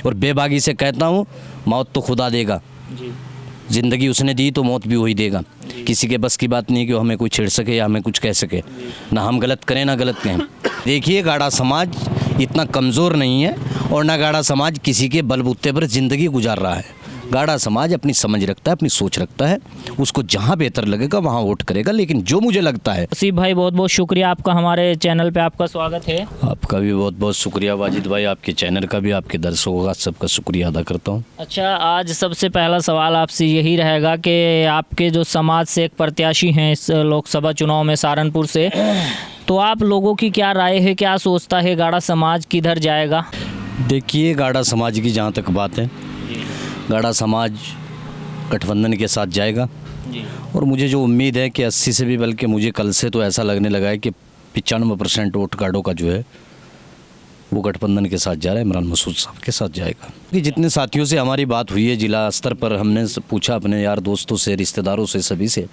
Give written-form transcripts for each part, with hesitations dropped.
और बेबागी से कहता हूँ, मौत तो खुदा देगा, ज़िंदगी उसने दी तो मौत भी वही देगा। किसी के बस की बात नहीं कि वो हमें कोई छेड़ सके या हमें कुछ कह सके, ना हम गलत करें ना गलत कहें। देखिए, गाड़ा समाज इतना कमज़ोर नहीं है और ना गाड़ा समाज किसी के बलबूते पर ज़िंदगी गुजार रहा है। गाड़ा समाज अपनी समझ रखता है, अपनी सोच रखता है, उसको जहाँ बेहतर लगेगा वहाँ वोट करेगा। लेकिन जो मुझे लगता है। वसीफ भाई, बहुत बहुत शुक्रिया आपका, हमारे चैनल पे आपका स्वागत है। आपका भी बहुत बहुत शुक्रिया वाजिद भाई, आपके चैनल का भी, आपके दर्शकों का, सबका शुक्रिया अदा करता हूँ। अच्छा, आज सबसे पहला सवाल आपसे यही रहेगा कि आपके जो समाज से एक प्रत्याशी हैं इस लोकसभा चुनाव में सहारनपुर से, तो आप लोगों की क्या राय है, क्या सोचता है गाड़ा समाज किधर जाएगा? देखिए, गाड़ा समाज की जहाँ तक बात है, गाड़ा समाज गठबंधन के साथ जाएगा और मुझे जो उम्मीद है कि 80 से भी, बल्कि मुझे कल से तो ऐसा लगने लगा है कि 95% वोट गाड़ों का जो है वो गठबंधन के साथ जा रहा है, इमरान मसूद साहब के साथ जाएगा। कि जितने साथियों से हमारी बात हुई है जिला स्तर पर, हमने पूछा अपने यार दोस्तों से, रिश्तेदारों से, सभी से,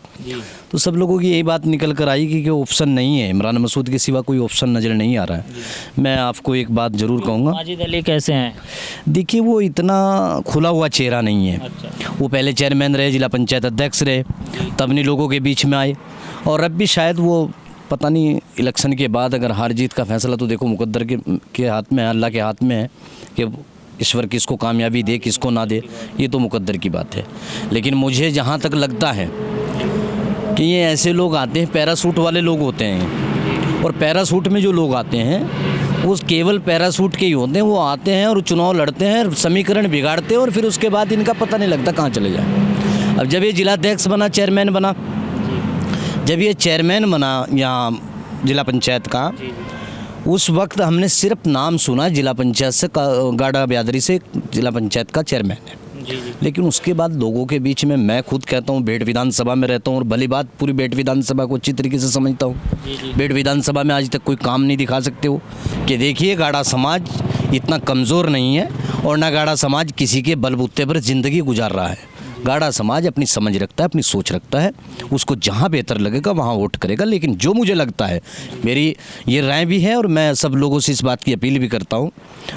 तो सब लोगों की यही बात निकल कर आई कि ऑप्शन नहीं है, इमरान मसूद के सिवा कोई ऑप्शन नज़र नहीं आ रहा है। मैं आपको एक बात ज़रूर कहूँगा, माजिद अली कैसे हैं? देखिए, वो इतना खुला हुआ चेहरा नहीं है। वो पहले चेयरमैन रहे, जिला पंचायत अध्यक्ष रहे, तब नहीं लोगों के बीच में आए, और अब भी शायद वो पता नहीं इलेक्शन के बाद अगर हार जीत का फैसला तो देखो मुकद्दर के हाथ में है, अल्लाह के हाथ में है कि ईश्वर किसको कामयाबी दे किसको ना दे, ये तो मुकद्दर की बात है। लेकिन मुझे जहाँ तक लगता है कि ये ऐसे लोग आते हैं, पैरासूट वाले लोग होते हैं, और पैरासूट में जो लोग आते हैं वो केवल पैरासूट के ही होते हैं। वो आते हैं और चुनाव लड़ते हैं, समीकरण बिगाड़ते हैं और फिर उसके बाद इनका पता नहीं लगता कहाँ चले जाए। अब जब ये जिलाध्यक्ष बना, चेयरमैन बना, जब ये चेयरमैन बना यहाँ जिला पंचायत का, उस वक्त हमने सिर्फ नाम सुना जिला पंचायत से, गाड़ा बिरादरी से जिला पंचायत का चेयरमैन है। लेकिन उसके बाद लोगों के बीच में, मैं खुद कहता हूँ, बेट विधानसभा में रहता हूँ और भली बात पूरी बेट विधानसभा को अच्छी तरीके से समझता हूँ। बेट विधानसभा में आज तक कोई काम नहीं दिखा सकते हो कि देखिए, गाड़ा समाज इतना कमज़ोर नहीं है और ना गाड़ा समाज किसी के बलबूते पर ज़िंदगी गुजार रहा है। गाड़ा समाज अपनी समझ रखता है, अपनी सोच रखता है, उसको जहाँ बेहतर लगेगा वहाँ वोट करेगा। लेकिन जो मुझे लगता है, मेरी ये राय भी है और मैं सब लोगों से इस बात की अपील भी करता हूँ,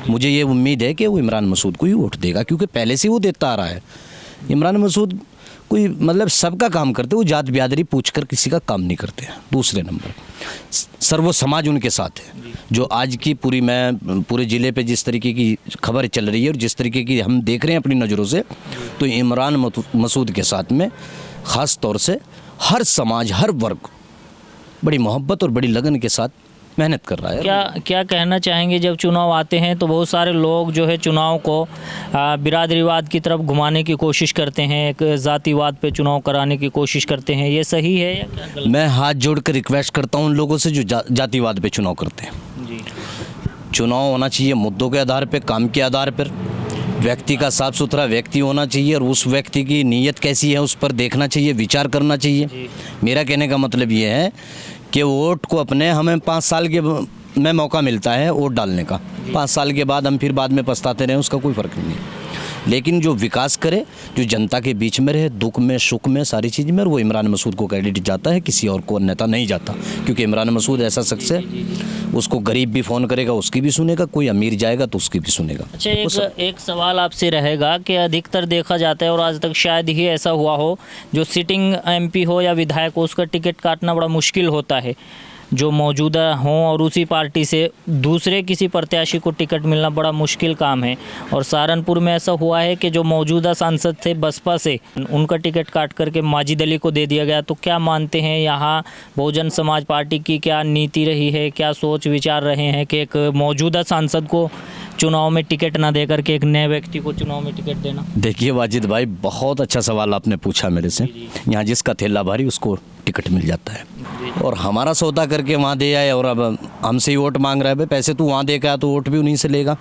मुझे ये उम्मीद है कि वो इमरान मसूद को ही वोट देगा, क्योंकि पहले से वो देता आ रहा है। इमरान मसूद कोई मतलब सबका काम करते, वो जात बिरादरी पूछ कर किसी का काम नहीं करते हैं। दूसरे नंबर, सर्व समाज उनके साथ है। जो आज की पूरे ज़िले पे जिस तरीके की खबर चल रही है और जिस तरीके की हम देख रहे हैं अपनी नज़रों से, तो इमरान मसूद के साथ में ख़ास तौर से हर समाज, हर वर्ग बड़ी मोहब्बत और बड़ी लगन के साथ मेहनत कर रहा है। क्या कहना चाहेंगे, जब चुनाव आते हैं तो बहुत सारे लोग जो है चुनाव को बिरादरीवाद की तरफ घुमाने की कोशिश करते हैं, एक जातिवाद पे चुनाव कराने की कोशिश करते हैं, ये सही है या क्या गलत? मैं हाथ जोड़कर रिक्वेस्ट करता हूँ उन लोगों से जो जातिवाद पे चुनाव करते हैं। चुनाव होना चाहिए मुद्दों के आधार पर, काम के आधार पर, व्यक्ति का साफ सुथरा व्यक्ति होना चाहिए और उस व्यक्ति की नीयत कैसी है उस पर देखना चाहिए, विचार करना चाहिए। मेरा कहने का मतलब ये है कि वोट को अपने, हमें 5 साल के में मौका मिलता है वोट डालने का, 5 साल के बाद हम फिर बाद में पछताते रहें, उसका कोई फ़र्क नहीं है। लेकिन जो विकास करे, जो जनता के बीच में रहे, दुख में सुख में सारी चीज़ में, वो इमरान मसूद को क्रेडिट जाता है, किसी और को अन्यथा नहीं जाता। क्योंकि इमरान मसूद ऐसा शख्स है, उसको गरीब भी फ़ोन करेगा उसकी भी सुनेगा, कोई अमीर जाएगा तो उसकी भी सुनेगा। अच्छा, एक सवाल आपसे रहेगा कि अधिकतर देखा जाता है और आज तक शायद ही ऐसा हुआ हो, जो सिटिंग एमपी हो या विधायक हो, उसका टिकट काटना बड़ा मुश्किल होता है, जो मौजूदा हों, और उसी पार्टी से दूसरे किसी प्रत्याशी को टिकट मिलना बड़ा मुश्किल काम है। और सहारनपुर में ऐसा हुआ है कि जो मौजूदा सांसद थे बसपा से, उनका टिकट काट करके माजिद अली को दे दिया गया। तो क्या मानते हैं, यहाँ बहुजन समाज पार्टी की क्या नीति रही है, क्या सोच विचार रहे हैं कि एक मौजूदा सांसद को चुनाव में टिकट ना दे करके एक नए व्यक्ति को चुनाव में टिकट देना? देखिए वाजिद भाई, बहुत अच्छा सवाल आपने पूछा मेरे से। यहाँ जिसका थैला भारी उसको टिकट मिल जाता है, और हमारा सौदा करके वहाँ दे आए और अब हमसे ही वोट मांग रहा है। भाई पैसे तू वहाँ दे के आया तो वोट भी उन्हीं से लेगा।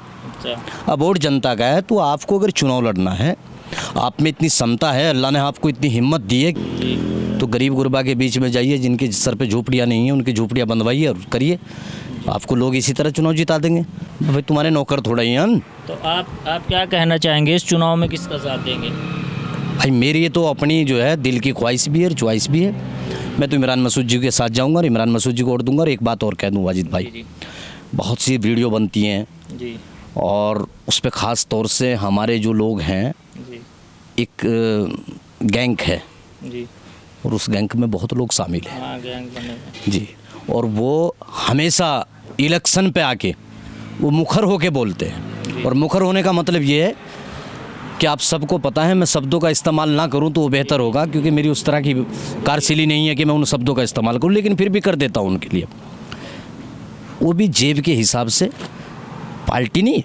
अब वोट जनता का है, तो आपको अगर चुनाव लड़ना है, आप में इतनी क्षमता है, अल्लाह ने आपको इतनी हिम्मत दी है, तो गरीब गुरबा के बीच में जाइए, जिनके सर पे झोपड़ियाँ नहीं हैं उनकी झोपड़ियाँ बनवाइए और करिए, आपको लोग इसी तरह चुनाव जिता देंगे। भाई तुम्हारे नौकर थोड़ा ही हैं। तो आप क्या कहना चाहेंगे, इस चुनाव में किसका साथ देंगे? भाई मेरी ये तो अपनी जो है दिल की ख्वाहिश भी है और चॉइस भी है। मैं तो इमरान मसूद जी के साथ जाऊंगा और इमरान मसूद जी को वोट दूंगा। और एक बात और कह दूं वाजिद भाई, बहुत सी वीडियो बनती हैं, और उस पर ख़ास तौर से हमारे जो लोग हैं, जी एक गैंग है जी, और उस गैंग में बहुत लोग शामिल हैं। हाँ गैंग बने हुए। जी, और वो हमेशा इलेक्शन पे आके वो मुखर होके बोलते हैं। और मुखर होने का मतलब ये है कि आप सबको पता है, मैं शब्दों का इस्तेमाल ना करूं तो वो बेहतर होगा, क्योंकि मेरी उस तरह की कार्यशैली नहीं है कि मैं उन शब्दों का इस्तेमाल करूं, लेकिन फिर भी कर देता हूं उनके लिए। वो भी जेब के हिसाब से, पार्टी नहीं,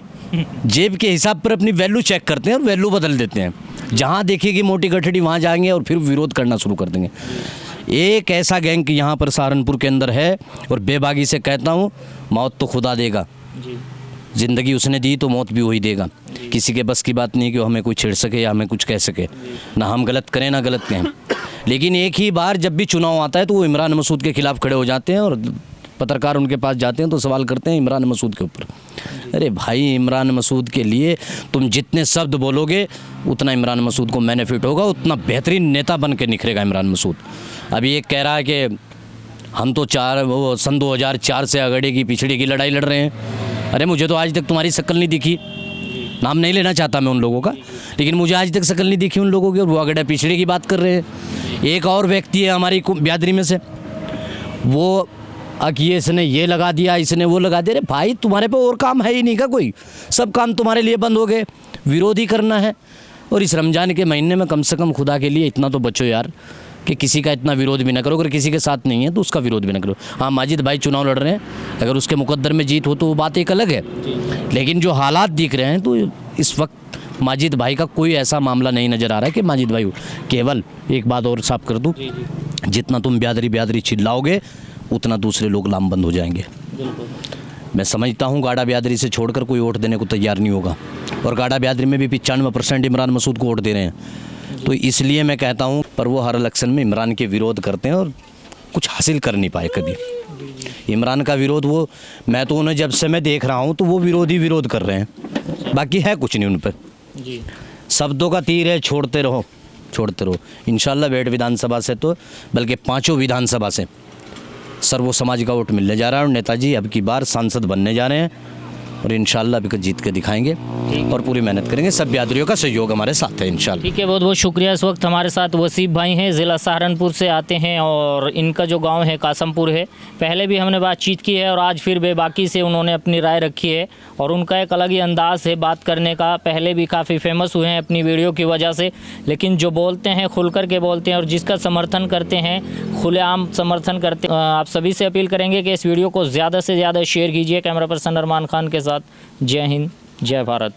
जेब के हिसाब पर अपनी वैल्यू चेक करते हैं और वैल्यू बदल देते हैं। जहाँ देखेगी मोटी गठड़ी वहाँ जाएंगे और फिर विरोध करना शुरू कर देंगे। एक ऐसा गैंग यहाँ पर सहारनपुर के अंदर है, और बेबागी से कहता हूँ, मौत तो खुदा देगा, जी ज़िंदगी उसने दी तो मौत भी वही देगा। किसी के बस की बात नहीं कि वो हमें कोई छेड़ सके या हमें कुछ कह सके, ना हम गलत करें ना गलत कहें। लेकिन एक ही बार जब भी चुनाव आता है तो वो इमरान मसूद के खिलाफ खड़े हो जाते हैं, और पत्रकार उनके पास जाते हैं तो सवाल करते हैं इमरान मसूद के ऊपर। अरे भाई, इमरान मसूद के लिए तुम जितने शब्द बोलोगे उतना इमरान मसूद को बेनिफिट होगा, उतना बेहतरीन नेता बन के निखरेगा इमरान मसूद। अभी एक कह रहा है कि हम तो सन 2004 से अगड़े की पिछड़े की लड़ाई लड़ रहे हैं। अरे मुझे तो आज तक तुम्हारी शक्ल नहीं दिखी, नाम नहीं लेना चाहता मैं उन लोगों का, लेकिन मुझे आज तक शक्ल नहीं दिखी उन लोगों की, और वो अगड़े पिछड़े की बात कर रहे हैं। एक और व्यक्ति है हमारी बिरादरी में से, वो ये इसने ये लगा दिया, इसने वो लगा दिया। अरे भाई, तुम्हारे पे और काम है ही नहीं का कोई? सब काम तुम्हारे लिए बंद हो गए, विरोध ही करना है। और इस रमज़ान के महीने में कम से कम खुदा के लिए इतना तो बचो यार, कि किसी का इतना विरोध भी ना करो। अगर किसी के साथ नहीं है तो उसका विरोध भी ना करो। हाँ, माजिद भाई चुनाव लड़ रहे हैं, अगर उसके मुकद्दर में जीत हो तो वो बात एक अलग है, लेकिन जो हालात दिख रहे हैं तो इस वक्त माजिद भाई का कोई ऐसा मामला नहीं नज़र आ रहा है कि माजिद भाई केवल, एक बात और साफ कर दूँ, जितना तुम ब्यादरी चिल्लाओगे उतना दूसरे लोग लामबंद हो जाएंगे। मैं समझता हूँ गाड़ा ब्यादरी से छोड़कर कोई वोट देने को तैयार नहीं होगा, और गाड़ा ब्यादरी में भी 95% इमरान मसूद को वोट दे रहे हैं। तो इसलिए मैं कहता हूँ, पर वो हर इलेक्शन में इमरान के विरोध करते हैं और कुछ हासिल कर नहीं पाए कभी। इमरान का विरोध, वो मैं तो उन्हें जब से मैं देख रहा हूँ तो वो विरोध ही विरोध कर रहे हैं, बाकी है कुछ नहीं उन पर। शब्दों का तीर है, छोड़ते रहो। इंशाल्लाह बेट विधानसभा से तो बल्कि 5 विधानसभा से सर्व समाज का वोट मिलने जा रहा है, और नेताजी अब की बार सांसद बनने जा रहे हैं, और इंशाल्लाह अभी जीत के दिखाएंगे और पूरी मेहनत करेंगे। सब ब्यादरियों का सहयोग हमारे साथ है इंशाल्लाह। ठीक है, बहुत बहुत शुक्रिया। इस वक्त हमारे साथ वसीफ भाई हैं, ज़िला सहारनपुर से आते हैं, और इनका जो गांव है कासमपुर है। पहले भी हमने बातचीत की है और आज फिर बेबाकी से उन्होंने अपनी राय रखी है, और उनका एक अलग ही अंदाज़ है बात करने का। पहले भी काफ़ी फेमस हुए हैं अपनी वीडियो की वजह से, लेकिन जो बोलते हैं खुल कर के बोलते हैं, और जिसका समर्थन करते हैं खुलेआम समर्थन करते हैं। आप सभी से अपील करेंगे कि इस वीडियो को ज़्यादा से ज़्यादा शेयर कीजिए। कैमरा पर्सन अरमान खान के साथ, जय हिंद, जय भारत।